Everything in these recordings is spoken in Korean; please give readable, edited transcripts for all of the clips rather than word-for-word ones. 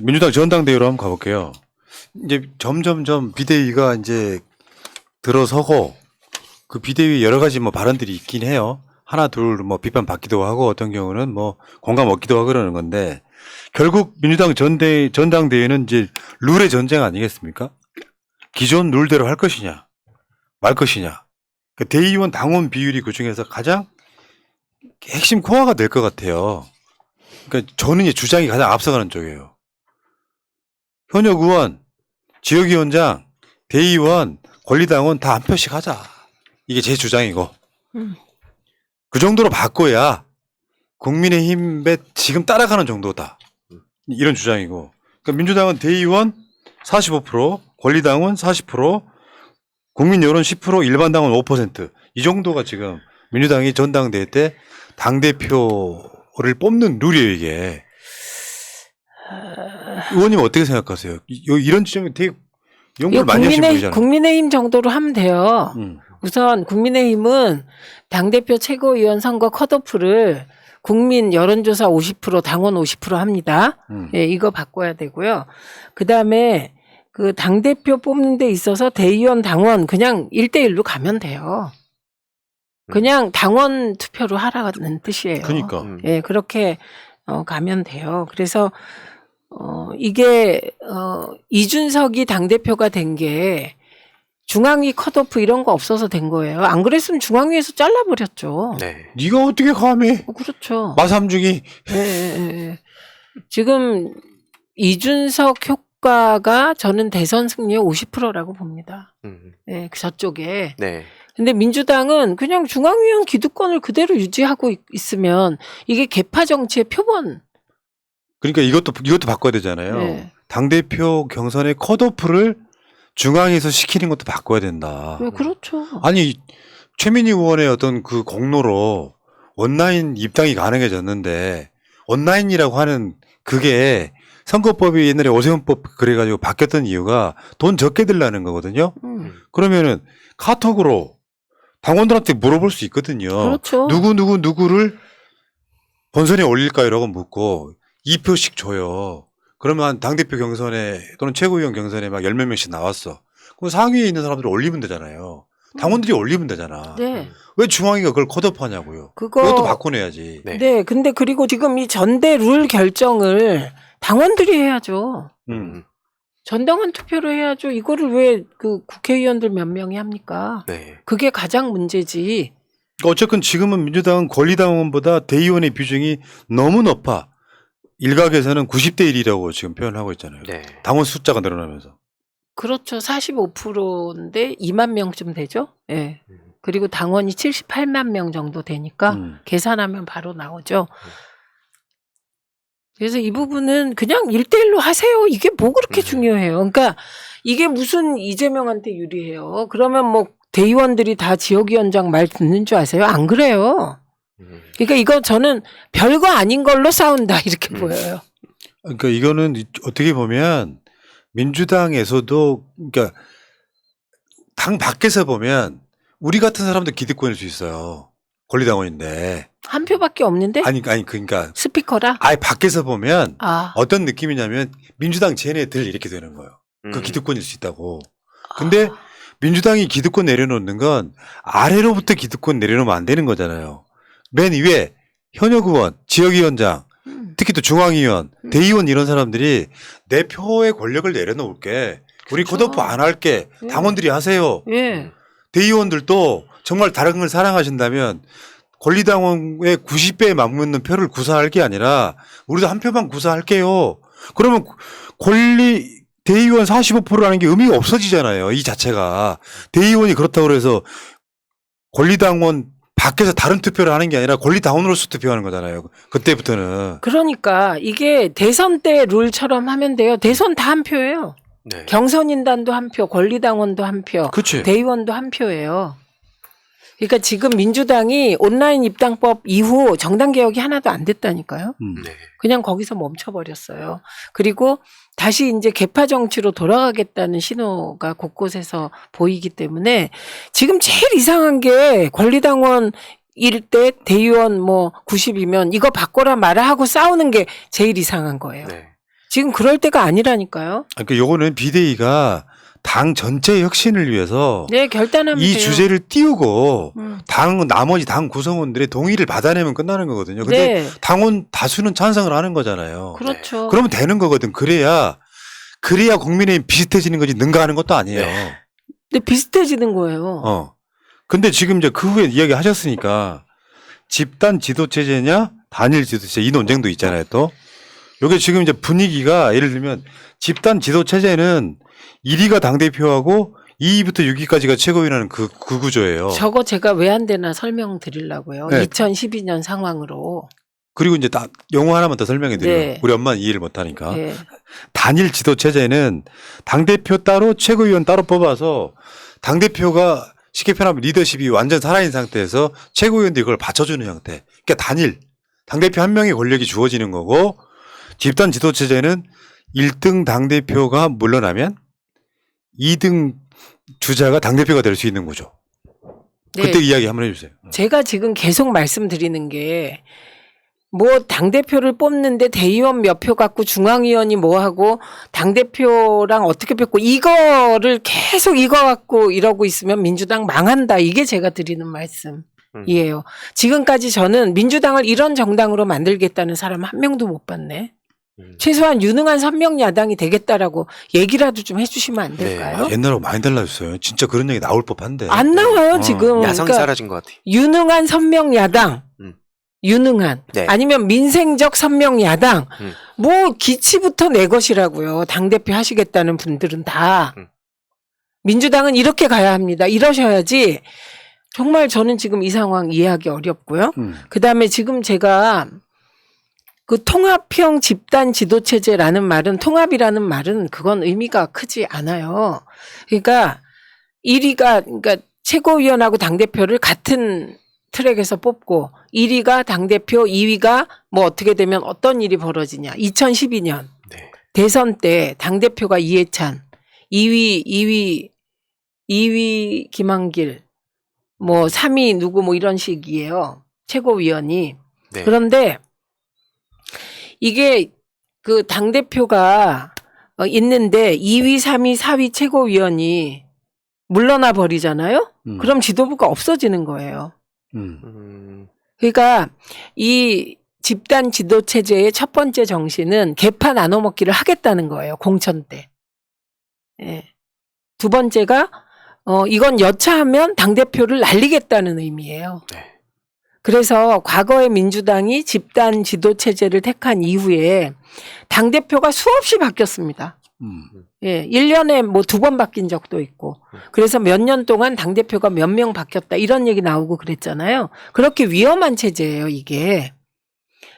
민주당 전당대회로 한번 가볼게요. 이제 점점점 비대위가 이제 들어서고 그 비대위 여러 가지 뭐 발언들이 있긴 해요. 하나 둘 뭐 비판 받기도 하고 어떤 경우는 뭐 공감 얻기도 하고 그러는 건데 결국 민주당 전당대회는 이제 룰의 전쟁 아니겠습니까? 기존 룰대로 할 것이냐 말 것이냐. 그 대의원 당원 비율이 그 중에서 가장 핵심 코어가 될 것 같아요. 그러니까 저는 이제 주장이 가장 앞서가는 쪽이에요. 현역 의원, 지역위원장, 대의원, 권리당원 다 한 표씩 하자. 이게 제 주장이고. 그 정도로 바꿔야 국민의힘에 지금 따라가는 정도다. 이런 주장이고. 그러니까 민주당은 대의원 45%, 권리당원 40%, 국민여론 10%, 일반당원 5%. 이 정도가 지금 민주당이 전당대회 때 당대표를 뽑는 룰이에요, 이게. 의원님 어떻게 생각하세요? 이런 지점이 되게 연구를 많이 하신 분이잖아요. 국민의힘 정도로 하면 돼요. 우선 국민의힘은 당대표 최고위원 선거 컷오프를 국민 여론조사 50%, 당원 50% 합니다. 예, 이거 바꿔야 되고요. 그다음에 그 당대표 뽑는 데 있어서 대의원 당원 그냥 1대1로 가면 돼요. 그냥 당원 투표로 하라는 뜻이에요. 그러니까. 예, 그렇게 가면 돼요. 그래서 이게 이준석이 당대표가 된 게 중앙위 컷오프 이런 거 없어서 된 거예요. 안 그랬으면 중앙위에서 잘라버렸죠. 네. 네가 어떻게 감히 그렇죠. 마삼중이. 예. 지금 이준석 효과가 저는 대선 승리의 50%라고 봅니다. 예, 저쪽에. 네. 근데 민주당은 그냥 중앙위원 기득권을 그대로 유지하고 있으면 이게 개파 정치의 표본. 그러니까 이것도 바꿔야 되잖아요. 네. 당대표 경선의 컷오프를 중앙에서 시키는 것도 바꿔야 된다. 네, 그렇죠. 아니 최민희 의원의 어떤 그 공로로 온라인 입당이 가능해졌는데 온라인이라고 하는 그게 선거법이 옛날에 오세훈법 그래가지고 바뀌었던 이유가 돈 적게 들라는 거거든요. 그러면은 카톡으로 당원들한테 물어볼 수 있거든요. 그렇죠. 누구를 본선에 올릴까요라고 묻고 2표씩 줘요. 그러면 당대표 경선에 또는 최고위원 경선에 막 10몇 명씩 나왔어. 그럼 상위에 있는 사람들이 올리면 되잖아요. 당원들이 올리면 되잖아. 네. 왜 중앙위가 그걸 컷오프하냐고요. 그것도 바꿔내야지. 네. 근데 그리고 지금 이 전대 룰 결정을 당원들이 해야죠. 전당원 투표로 해야죠. 이거를 왜 그 국회의원들 몇 명이 합니까? 네. 그게 가장 문제지. 그러니까 어쨌든 지금은 민주당은 권리당원보다 대의원의 비중이 너무 높아. 일각에서는 90대 1이라고 지금 표현하고 있잖아요. 네. 당원 숫자가 늘어나면서. 그렇죠. 45%인데 2만 명쯤 되죠. 예. 네. 그리고 당원이 78만 명 정도 되니까 계산하면 바로 나오죠. 그래서 이 부분은 그냥 1대1로 하세요. 이게 뭐 그렇게 중요해요. 그러니까 이게 무슨 이재명한테 유리해요. 그러면 뭐 대의원들이 다 지역위원장 말 듣는 줄 아세요? 안 그래요. 그러니까 이거 저는 별거 아닌 걸로 싸운다 이렇게 보여요. 그러니까 이거는 어떻게 보면 민주당에서도 그러니까 당 밖에서 보면 우리 같은 사람도 기득권일 수 있어요. 권리당원인데. 한 표밖에 없는데? 아니 그러니까 스피커라? 아예 밖에서 보면 어떤 느낌이냐면 민주당 쟤네들 이렇게 되는 거예요. 그 기득권일 수 있다고. 근데 민주당이 기득권 내려놓는 건 아래로부터 기득권 내려놓으면 안 되는 거잖아요. 맨 위에 현역 의원, 지역위원장, 특히 또 중앙위원, 대의원 이런 사람들이 내 표의 권력을 내려놓을게. 우리 컷오프 안 할게. 당원들이 하세요. 예. 대의원들도 정말 다른 걸 사랑하신다면 권리당원의 90배에 맞붙는 표를 구사할 게 아니라 우리도 한 표만 구사할게요. 그러면 대의원 45%라는 게 의미가 없어지잖아요. 이 자체가. 대의원이 그렇다고 해서 권리당원 밖에서 다른 투표를 하는 게 아니라 권리당원으로서 투표하는 거잖아요. 그때부터는. 그러니까 이게 대선 때 룰처럼 하면 돼요. 대선 다 한 표예요. 네. 경선인단도 한 표, 권리당원도 한 표, 그치. 대의원도 한 표예요. 그러니까 지금 민주당이 온라인 입당법 이후 정당 개혁이 하나도 안 됐다니까요. 네. 그냥 거기서 멈춰버렸어요. 그리고 다시 이제 개파 정치로 돌아가겠다는 신호가 곳곳에서 보이기 때문에 지금 제일 이상한 게 권리당원 일 때 대의원 뭐 90이면 이거 바꿔라 마라 하고 싸우는 게 제일 이상한 거예요. 네. 지금 그럴 때가 아니라니까요. 그러니까 요거는 비대위가 당 전체의 혁신을 위해서 네, 결단하면 이 돼요. 주제를 띄우고 나머지 당 구성원들의 동의를 받아내면 끝나는 거거든요. 근데 네, 당원 다수는 찬성을 하는 거잖아요. 그렇죠. 그러면 되는 거거든. 그래야 국민의힘 비슷해지는 거지 능가하는 것도 아니에요. 근데 비슷해지는 거예요. 근데 지금 이제 그 후에 이야기 하셨으니까 집단 지도 체제냐 단일 지도 체제 이 논쟁도 있잖아요. 또 요게 지금 이제 분위기가 예를 들면 집단 지도 체제는 1위가 당대표하고 2위부터 6위까지가 최고위라는 그 구조예요. 저거 제가 왜 안 되나 설명드리려고요. 네. 2012년 상황으로. 그리고 이제 용어 하나만 더 설명해 드려요. 네. 우리 엄마는 이해를 못 하니까. 네. 단일 지도 체제는 당대표 따로 최고위원 따로 뽑아서 당대표가 쉽게 표현하면 리더십이 완전 살아있는 상태에서 최고위원들이 그걸 받쳐주는 형태. 그러니까 단일. 당대표 한 명의 권력이 주어지는 거고 집단 지도 체제는 1등 당대표가 물러나면 2등 주자가 당대표가 될 수 있는 거죠. 네. 그때 이야기 한번 해주세요. 제가 지금 계속 말씀드리는 게 뭐 당대표를 뽑는데 대의원 몇 표 갖고 중앙위원이 뭐 하고 당대표랑 어떻게 뺏고 이거를 계속 이거 갖고 이러고 있으면 민주당 망한다. 이게 제가 드리는 말씀이에요. 지금까지 저는 민주당을 이런 정당으로 만들겠다는 사람 한 명도 못 봤네. 최소한 유능한 선명 야당이 되겠다라고 얘기라도 좀 해주시면 안 될까요? 옛날하고 많이 달라졌어요. 진짜 그런 얘기 나올 법한데. 안 나와요 지금. 야성이 그러니까 사라진 것 같아요. 유능한 선명 야당. 유능한 네. 아니면 민생적 선명 야당 뭐 기치부터 내 것이라고요. 당대표 하시겠다는 분들은 다 민주당은 이렇게 가야 합니다. 이러셔야지. 정말 저는 지금 이 상황 이해하기 어렵고요. 그다음에 지금 제가 그 통합형 집단 지도체제라는 말은 통합이라는 말은 그건 의미가 크지 않아요. 그러니까 1위가 그러니까 최고위원하고 당대표를 같은 트랙에서 뽑고 1위가 당대표, 2위가 뭐 어떻게 되면 어떤 일이 벌어지냐. 2012년 네. 대선 때 당대표가 이해찬, 2위 김한길, 뭐 3위 누구 뭐 이런 식이에요. 최고위원이. 네. 그런데 이게 그 당대표가 있는데 2위, 3위, 4위 최고위원이 물러나 버리잖아요. 그럼 지도부가 없어지는 거예요. 그러니까 이 집단 지도 체제의 첫 번째 정신은 개파 나눠 먹기를 하겠다는 거예요. 공천 때. 예. 두 번째가 이건 여차하면 당대표를 날리겠다는 의미예요. 네. 그래서 과거에 민주당이 집단 지도 체제를 택한 이후에 당대표가 수없이 바뀌었습니다. 예, 1년에 뭐 2번 바뀐 적도 있고. 그래서 몇 년 동안 당대표가 몇 명 바뀌었다. 이런 얘기 나오고 그랬잖아요. 그렇게 위험한 체제예요, 이게.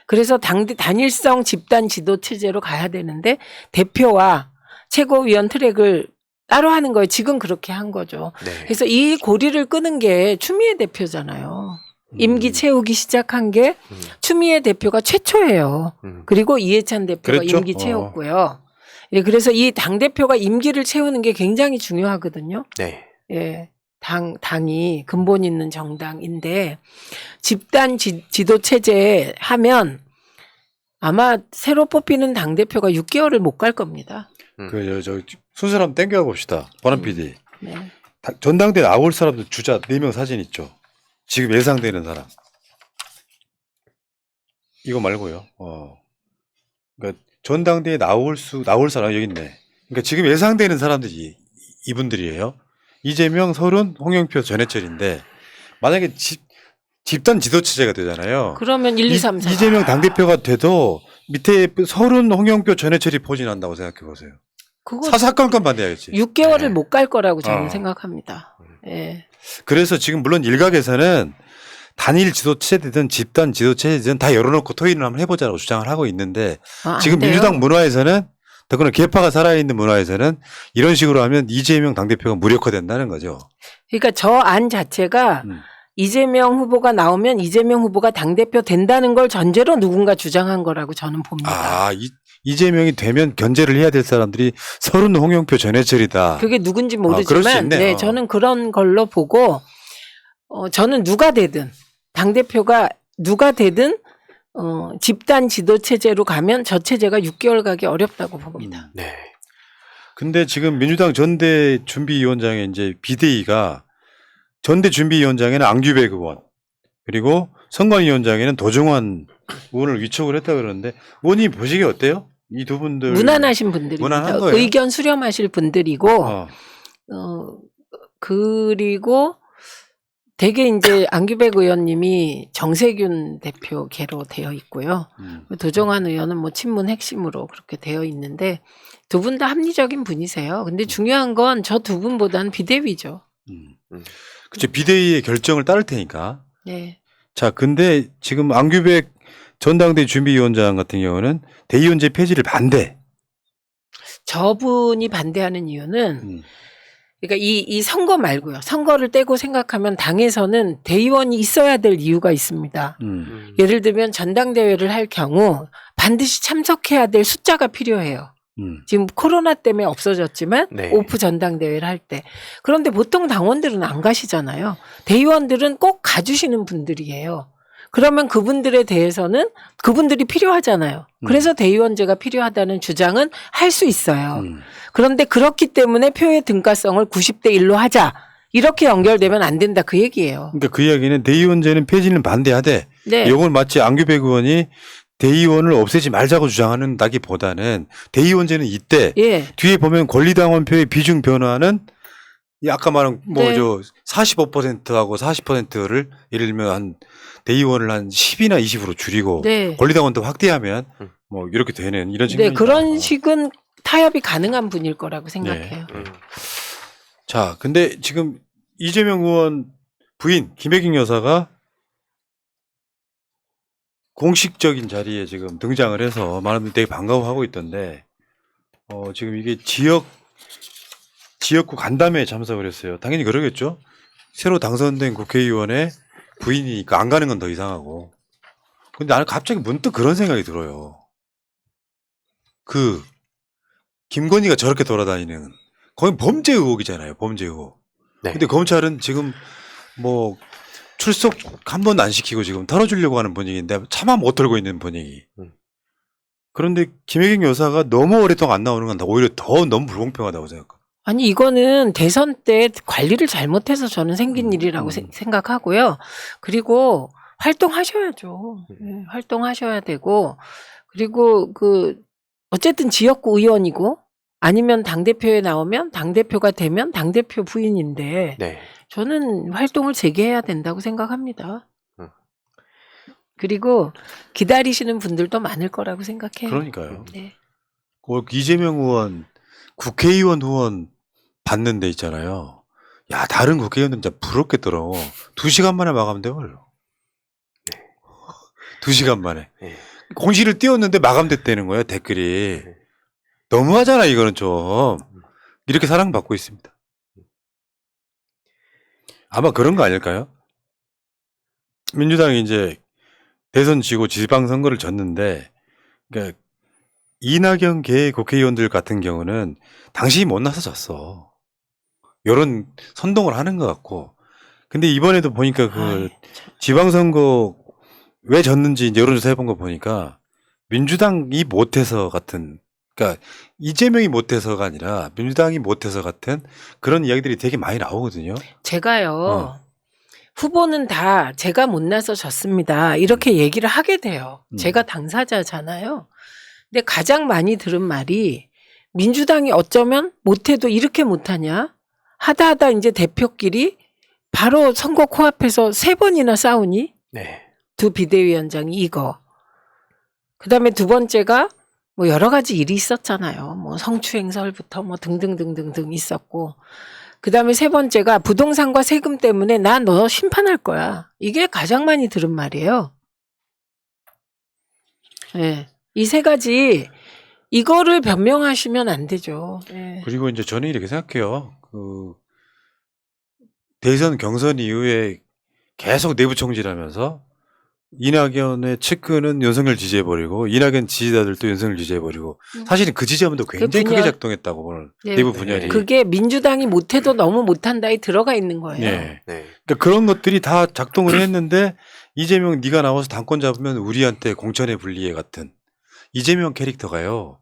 그래서 단일성 집단 지도 체제로 가야 되는데 대표와 최고위원 트랙을 따로 하는 거예요. 지금 그렇게 한 거죠. 네. 그래서 이 고리를 끄는 게 추미애 대표잖아요. 임기 채우기 시작한 게 추미애 대표가 최초예요. 그리고 이해찬 대표가 그랬죠? 임기 채웠고요. 예, 그래서 이 당대표가 임기를 채우는 게 굉장히 중요하거든요. 네. 예. 당이 근본 있는 정당인데 집단 지도 체제 하면 아마 새로 뽑히는 당대표가 6개월을 못 갈 겁니다. 저 순서를 한번 땡겨 봅시다. 권한 PD. 네. 전당대회 나올 사람들 주자 4명 사진 있죠. 지금 예상되는 사람. 이거 말고요. 그러니까 전당대회에 나올 사람 여기 있네. 그러니까 지금 예상되는 사람들이 이분들이에요. 이재명, 서른, 홍영표, 전해철인데 만약에 집단 지도체제가 되잖아요. 그러면 1, 2, 3, 4. 이재명 당대표가 돼도 밑에 서른, 홍영표, 전해철이 포진한다고 생각해 보세요. 그거 사사건건 반대하겠지. 6개월을 네. 못 갈 거라고 저는 어. 생각합니다. 예. 그래서 지금 물론 일각에서는 단일 지도체제든 집단 지도체제든 다 열어놓고 토의를 한번 해보자고 주장을 하고 있는데 안 지금 돼요. 민주당 문화에서는 더구나 개파가 살아있는 문화에서는 이런 식으로 하면 이재명 당대표가 무력화된다는 거죠. 그러니까 저 안 자체가 이재명 후보가 나오면 이재명 후보가 당대표 된다는 걸 전제로 누군가 주장한 거라고 저는 봅니다. 이재명이 되면 견제를 해야 될 사람들이 서른, 홍영표, 전해철이다. 그게 누군지 그럴 수 모르지만 있네요. 네, 저는 그런 걸로 보고 저는 누가 되든 당대표가 누가 되든 집단 지도 체제로 가면 저 체제가 6개월 가기 어렵다고 봅니다. 네. 근데 지금 민주당 전대 준비위원장에 이제 비대위가 전대 준비위원장에는 안규백 의원 그리고 선관위원장에는 도정환 의원을 위촉을 했다 그러는데 의원님 보시기에 어때요? 이 두 분들 무난하신 분들입니다. 무난한 거예요? 의견 수렴하실 분들이고 어. 그리고 되게 이제 안규백 의원님이 정세균 대표계로 되어 있고요. 도정환 의원은 뭐 친문 핵심으로 그렇게 되어 있는데 두 분 다 합리적인 분이세요. 근데 중요한 건 저 두 분보다는 비대위죠. 그쵸. 비대위의 결정을 따를 테니까. 네. 자, 근데 지금 안규백 전당대 준비위원장 같은 경우는 대의원제 폐지를 반대. 저분이 반대하는 이유는 그러니까 이 선거 말고요. 선거를 떼고 생각하면 당에서는 대의원이 있어야 될 이유가 있습니다. 예를 들면 전당대회를 할 경우 반드시 참석해야 될 숫자가 필요해요. 지금 코로나 때문에 없어졌지만 네. 오프 전당대회를 할 때. 그런데 보통 당원들은 안 가시잖아요. 대의원들은 꼭 가주시는 분들이에요. 그러면 그분들에 대해서는 그분들이 필요하잖아요. 그래서 대의원제가 필요하다는 주장은 할 수 있어요. 그런데 그렇기 때문에 표의 등가성을 90대 1로 하자. 이렇게 연결되면 안 된다 그 얘기예요. 그러니까 그 이야기는 대의원제는 폐지는 반대하되 네. 이걸 마치 안규백 의원이 대의원을 없애지 말자고 주장하는다기보다는 대의원제는 이때 예. 뒤에 보면 권리당원표의 비중 변화는 이 아까 말한 뭐 네. 저 45%하고 40%를 예를 들면 한 대의원을 한 10이나 20으로 줄이고 네. 권리당원도 확대하면 뭐 이렇게 되는 이런 네, 측면이 그런 식은 타협이 가능한 분일 거라고 생각해요. 자, 근데 지금 이재명 의원 부인 김혜경 여사가 공식적인 자리에 지금 등장을 해서 많은 분들이 되게 반가워하고 있던데 지금 이게 지역구 간담회에 참석을 했어요. 당연히 그러겠죠. 새로 당선된 국회의원의 부인이니까 안 가는 건 더 이상하고. 근데 나는 갑자기 문득 그런 생각이 들어요. 김건희가 저렇게 돌아다니는 거의 범죄 의혹이잖아요. 범죄 의혹. 네. 근데 검찰은 지금 뭐 출석 한 번도 안 시키고 지금 털어주려고 하는 분위기인데 차마 못 털고 있는 분위기. 그런데 김혜경 여사가 너무 오랫동안 안 나오는 건 오히려 더 너무 불공평하다고 생각합니다. 아니 이거는 대선 때 관리를 잘못해서 저는 생긴 일이라고 생각하고요. 그리고 활동하셔야죠. 네, 활동하셔야 되고 그리고 어쨌든 지역구 의원이고 아니면 당대표에 나오면 당대표가 되면 당대표 부인인데 네. 저는 활동을 재개해야 된다고 생각합니다. 그리고 기다리시는 분들도 많을 거라고 생각해요. 그러니까요. 네. 이재명 의원 국회의원 후원 받는 데 있잖아요. 야, 다른 국회의원들은 진짜 부럽겠더라. 2시간 만에 마감돼버려. 2시간 만에. 네. 공시를 띄웠는데 마감됐다는 거예요, 댓글이. 너무하잖아, 이거는 좀. 이렇게 사랑받고 있습니다. 아마 그런 거 아닐까요? 민주당이 이제 대선 지고 지방선거를 졌는데, 그러니까 이낙연 계 국회의원들 같은 경우는 당신이 못 나서 졌어. 이런 선동을 하는 것 같고. 근데 이번에도 보니까 지방선거 왜 졌는지 이제 여론조사 해본 거 보니까 민주당이 못해서 같은, 그러니까 이재명이 못해서가 아니라 민주당이 못해서 같은 그런 이야기들이 되게 많이 나오거든요. 제가요. 후보는 다 제가 못 나서 졌습니다. 이렇게 얘기를 하게 돼요. 제가 당사자잖아요. 근데 가장 많이 들은 말이 민주당이 어쩌면 못해도 이렇게 못하냐? 하다 이제 대표끼리 바로 선거 코앞에서 3번이나 싸우니? 네. 두 비대위원장이 이거. 그 다음에 두 번째가 뭐 여러 가지 일이 있었잖아요. 뭐 성추행설부터 뭐 등등등등등 있었고. 그 다음에 세 번째가 부동산과 세금 때문에 나 너 심판할 거야. 이게 가장 많이 들은 말이에요. 네. 이 세 가지 이거를 변명하시면 안 되죠. 네. 그리고 이제 저는 이렇게 생각해요. 대선 경선 이후에 계속 내부 총질하면서 이낙연의 측근은 윤석열 지지해버리고 이낙연 지지자들도 윤석열 지지해버리고 사실은 그 지지자분도 굉장히 크게 작동했다고 오늘 내부 분열이. 그게 민주당이 못해도 너무 못한다에 들어가 있는 거예요. 네. 네. 그러니까 그런 것들이 다 작동을 했는데 이재명 네가 나와서 당권 잡으면 우리한테 공천에 불리해 같은 이재명 캐릭터가요.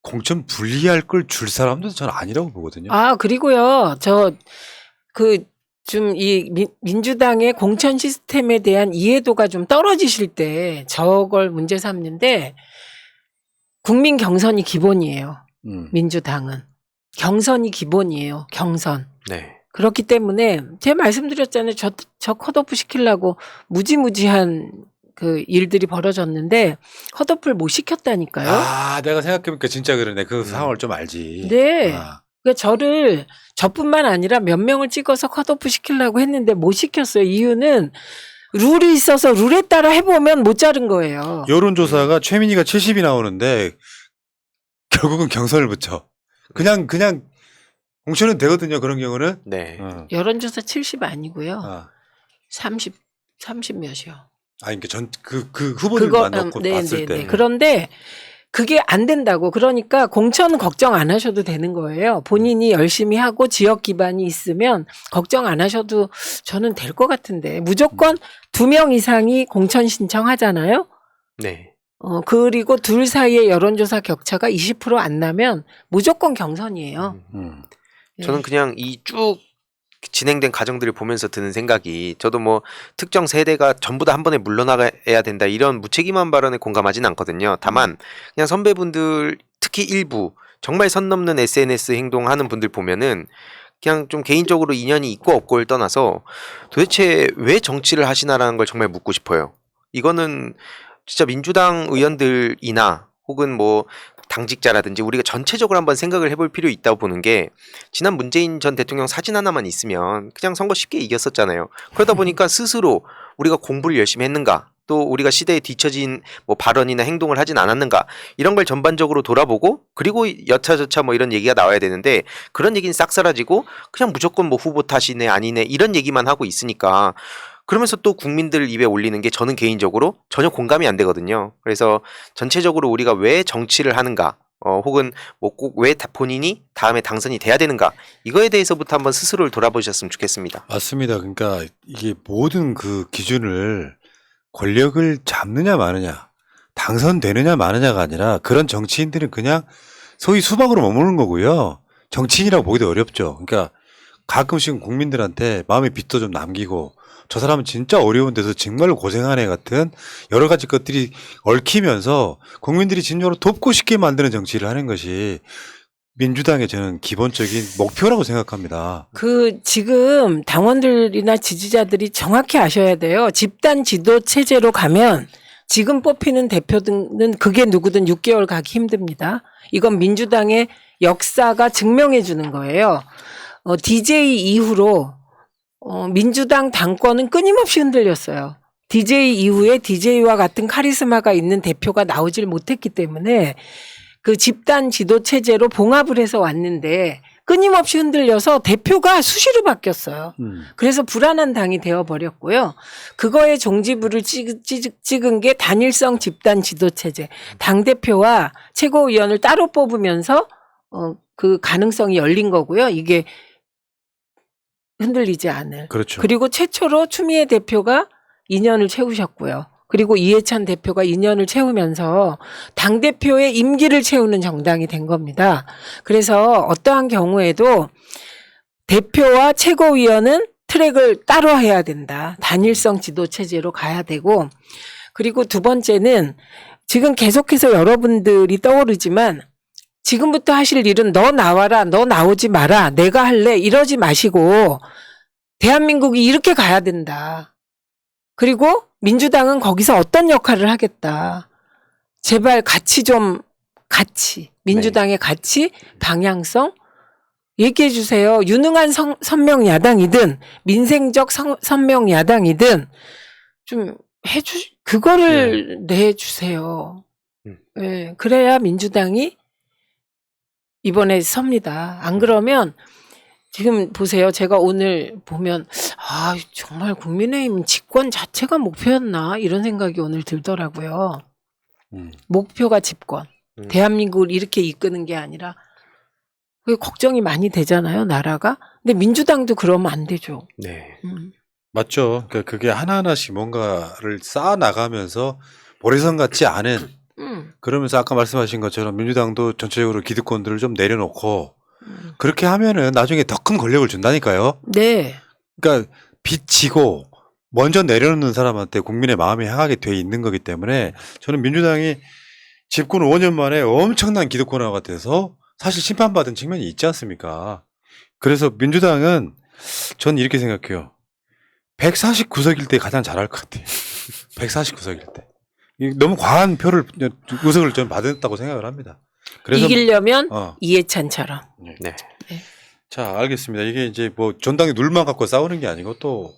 공천 불리할 걸 줄 사람도 저는 아니라고 보거든요. 아, 그리고요. 좀 이 민주당의 공천 시스템에 대한 이해도가 좀 떨어지실 때 저걸 문제 삼는데 국민 경선이 기본이에요. 민주당은. 경선이 기본이에요. 경선. 네. 그렇기 때문에 제가 말씀드렸잖아요. 저 컷오프 시키려고 무지무지한 그 일들이 벌어졌는데 컷오프를 못 시켰다니까요. 아, 내가 생각해보니까 진짜 그러네. 그 상황을 좀 알지. 네. 아. 그러니까 저뿐만 아니라 몇 명을 찍어서 컷오프 시키려고 했는데 못 시켰어요. 이유는 룰이 있어서 룰에 따라 해보면 못 자른 거예요. 여론조사가 최민희가 70이 나오는데 결국은 경선을 붙여. 그냥 공천은 되거든요. 그런 경우는. 네. 여론조사 70 아니고요. 아. 30 몇이요. 그러니까 그 후보들만 넣고 봤을 때. 그런데 그게 안 된다고. 그러니까 공천 걱정 안 하셔도 되는 거예요. 본인이 열심히 하고 지역 기반이 있으면 걱정 안 하셔도 저는 될 것 같은데. 무조건 2명 이상이 공천 신청하잖아요. 네. 그리고 둘 사이의 여론조사 격차가 20% 안 나면 무조건 경선이에요. 저는 그냥 이 쭉 진행된 과정들을 보면서 드는 생각이 저도 뭐 특정 세대가 전부 다 한 번에 물러나가야 된다 이런 무책임한 발언에 공감하진 않거든요. 다만 그냥 선배분들 특히 일부 정말 선 넘는 SNS 행동하는 분들 보면은 그냥 좀 개인적으로 인연이 있고 없고를 떠나서 도대체 왜 정치를 하시나라는 걸 정말 묻고 싶어요. 이거는 진짜 민주당 의원들이나 혹은 뭐 당직자라든지 우리가 전체적으로 한번 생각을 해볼 필요 있다고 보는 게 지난 문재인 전 대통령 사진 하나만 있으면 그냥 선거 쉽게 이겼었잖아요. 그러다 보니까 스스로 우리가 공부를 열심히 했는가 또 우리가 시대에 뒤처진 뭐 발언이나 행동을 하진 않았는가 이런 걸 전반적으로 돌아보고 그리고 여차저차 뭐 이런 얘기가 나와야 되는데 그런 얘기는 싹 사라지고 그냥 무조건 뭐 후보 탓이네 아니네 이런 얘기만 하고 있으니까 그러면서 또 국민들 입에 올리는 게 저는 개인적으로 전혀 공감이 안 되거든요. 그래서 전체적으로 우리가 왜 정치를 하는가, 혹은 뭐 꼭 왜 본인이 다음에 당선이 돼야 되는가 이거에 대해서부터 한번 스스로를 돌아보셨으면 좋겠습니다. 맞습니다. 그러니까 이게 모든 그 기준을 권력을 잡느냐 마느냐, 당선되느냐 마느냐가 아니라 그런 정치인들은 그냥 소위 수박으로 머무는 거고요. 정치인이라고 보기도 어렵죠. 그러니까 가끔씩은 국민들한테 마음의 빚도 좀 남기고 저 사람은 진짜 어려운 데서 정말 고생하네 같은 여러 가지 것들이 얽히면서 국민들이 진정으로 돕고 싶게 만드는 정치를 하는 것이 민주당의 저는 기본적인 목표라고 생각합니다. 지금 당원들이나 지지자들이 정확히 아셔야 돼요. 집단 지도 체제로 가면 지금 뽑히는 대표들은 그게 누구든 6개월 가기 힘듭니다. 이건 민주당의 역사가 증명해 주는 거예요. DJ 이후로 민주당 당권은 끊임없이 흔들렸어요. DJ 이후에 DJ와 같은 카리스마가 있는 대표가 나오질 못했기 때문에 그 집단 지도 체제로 봉합을 해서 왔는데 끊임없이 흔들려서 대표가 수시로 바뀌었어요. 그래서 불안한 당이 되어버렸고요. 그거에 종지부를 찍은 게 단일성 집단 지도 체제. 당대표와 최고위원을 따로 뽑으면서 그 가능성이 열린 거고요. 이게 흔들리지 않을. 그렇죠. 그리고 최초로 추미애 대표가 2년을 채우셨고요. 그리고 이해찬 대표가 2년을 채우면서 당대표의 임기를 채우는 정당이 된 겁니다. 그래서 어떠한 경우에도 대표와 최고위원은 트랙을 따로 해야 된다. 단일성 지도 체제로 가야 되고 그리고 두 번째는 지금 계속해서 여러분들이 떠오르지만 지금부터 하실 일은 너 나와라, 너 나오지 마라, 내가 할래 이러지 마시고 대한민국이 이렇게 가야 된다. 그리고 민주당은 거기서 어떤 역할을 하겠다. 제발 민주당의 가치, 방향성 얘기해 주세요. 유능한 선명 야당이든 민생적 선명 야당이든 좀 그거를 내주세요. 네, 그래야 민주당이 이번에 섭니다. 안 그러면 지금 보세요. 제가 오늘 보면 정말 국민의힘 집권 자체가 목표였나 이런 생각이 오늘 들더라고요. 목표가 집권. 대한민국을 이렇게 이끄는 게 아니라 그게 걱정이 많이 되잖아요. 나라가. 근데 민주당도 그러면 안 되죠. 네. 맞죠. 그러니까 그게 하나하나씩 뭔가를 쌓아 나가면서 모래성 같지 않은 그러면서 아까 말씀하신 것처럼 민주당도 전체적으로 기득권들을 좀 내려놓고 그렇게 하면은 나중에 더 큰 권력을 준다니까요. 네. 그러니까 빚지고 먼저 내려놓는 사람한테 국민의 마음이 향하게 돼 있는 거기 때문에 저는 민주당이 집권 5년 만에 엄청난 기득권화가 돼서 사실 심판받은 측면이 있지 않습니까? 그래서 민주당은 전 이렇게 생각해요. 149석일 때 가장 잘할 것 같아요. 149석일 때. 너무 과한 표를, 의석을 좀 받았다고 생각을 합니다. 그래서 이기려면 이해찬처럼. 네. 자, 알겠습니다. 이게 이제 뭐 전당의 룰만 갖고 싸우는 게 아니고 또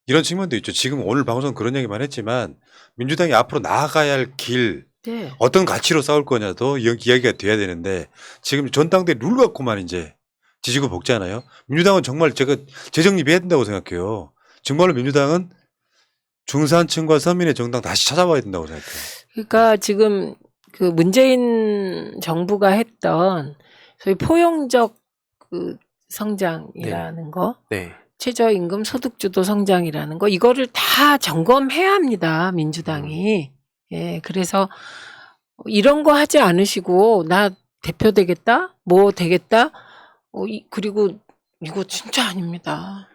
이런 측면도 있죠. 지금 오늘 방송 그런 얘기만 했지만 민주당이 앞으로 나아가야 할 길, 네. 어떤 가치로 싸울 거냐도 이야기가 돼야 되는데 지금 전당대 룰 갖고만 이제 지지고 볶잖아요. 민주당은 정말 제가 재정립해야 된다고 생각해요. 정말로 민주당은 중산층과 서민의 정당 다시 찾아봐야 된다고 생각해요. 그러니까 지금 그 문재인 정부가 했던 소위 포용적 그 성장이라는 거, 네. 최저임금 소득주도 성장이라는 거, 이거를 다 점검해야 합니다, 민주당이. 예, 그래서 이런 거 하지 않으시고 나 대표 되겠다, 뭐 되겠다, 그리고 이거 진짜 아닙니다.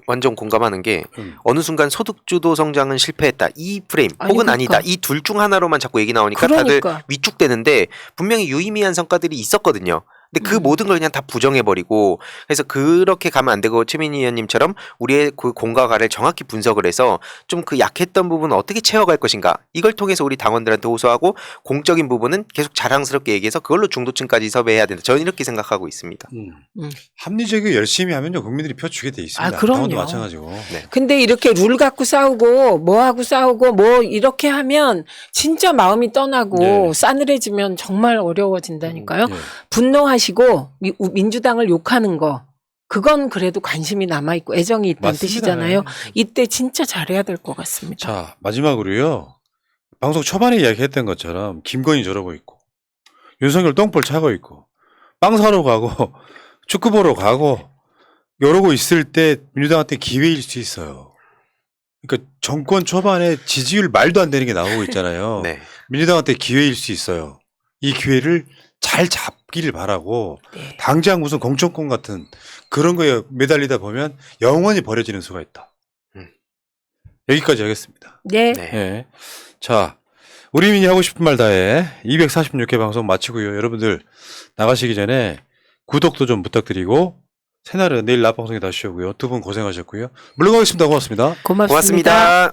완전 공감하는 게 어느 순간 소득주도 성장은 실패했다. 이 프레임 혹은 그러니까. 아니다. 이 둘 중 하나로만 자꾸 얘기 나오니까 다들 그러니까. 위축되는데 분명히 유의미한 성과들이 있었거든요. 근데 그 모든 걸 그냥 다 부정해버리고 그래서 그렇게 가면 안 되고 최민희 의원님처럼 우리의 그 공과 가를 정확히 분석을 해서 좀 그 약했던 부분을 어떻게 채워갈 것인가 이걸 통해서 우리 당원들한테 호소하고 공적인 부분은 계속 자랑스럽게 얘기해서 그걸로 중도층까지 섭외해야 된다. 저는 이렇게 생각하고 있습니다. 합리적이고 열심히 하면요 국민들이 표 주게 돼 있습니다. 그럼요. 당원도 마찬가지고. 네. 근데 이렇게 룰 갖고 싸우고 뭐하고 싸우고 뭐 이렇게 하면 진짜 마음이 떠나고 네. 싸늘해지면 정말 어려워진다니까요. 네. 분노하시고 민주당을 욕하는 거 그건 그래도 관심이 남아있고 애정이 있다는 맞습니다. 뜻이잖아요. 이때 진짜 잘해야 될 것 같습니다. 자 마지막으로요. 방송 초반에 이야기했던 것처럼 김건희 저러고 있고 윤석열 똥볼 차고 있고 빵 사러 가고 축구 보러 가고 이러고 있을 때 민주당한테 기회일 수 있어요. 그러니까 정권 초반에 지지율 말도 안 되는 게 나오고 있잖아요. 네. 민주당한테 기회일 수 있어요. 이 기회를 잘 잡기를 바라고 네. 당장 무슨 공천권 같은 그런 거에 매달리다 보면 영원히 버려지는 수가 있다. 여기까지 하겠습니다. 네. 네. 예. 자, 우리 민이 하고 싶은 말 다해 246회 방송 마치고요. 여러분들 나가시기 전에 구독도 좀 부탁드리고 새날은 내일 낮 방송에 다시 오고요. 두 분 고생하셨고요. 물러가겠습니다. 고맙습니다. 고맙습니다. 고맙습니다.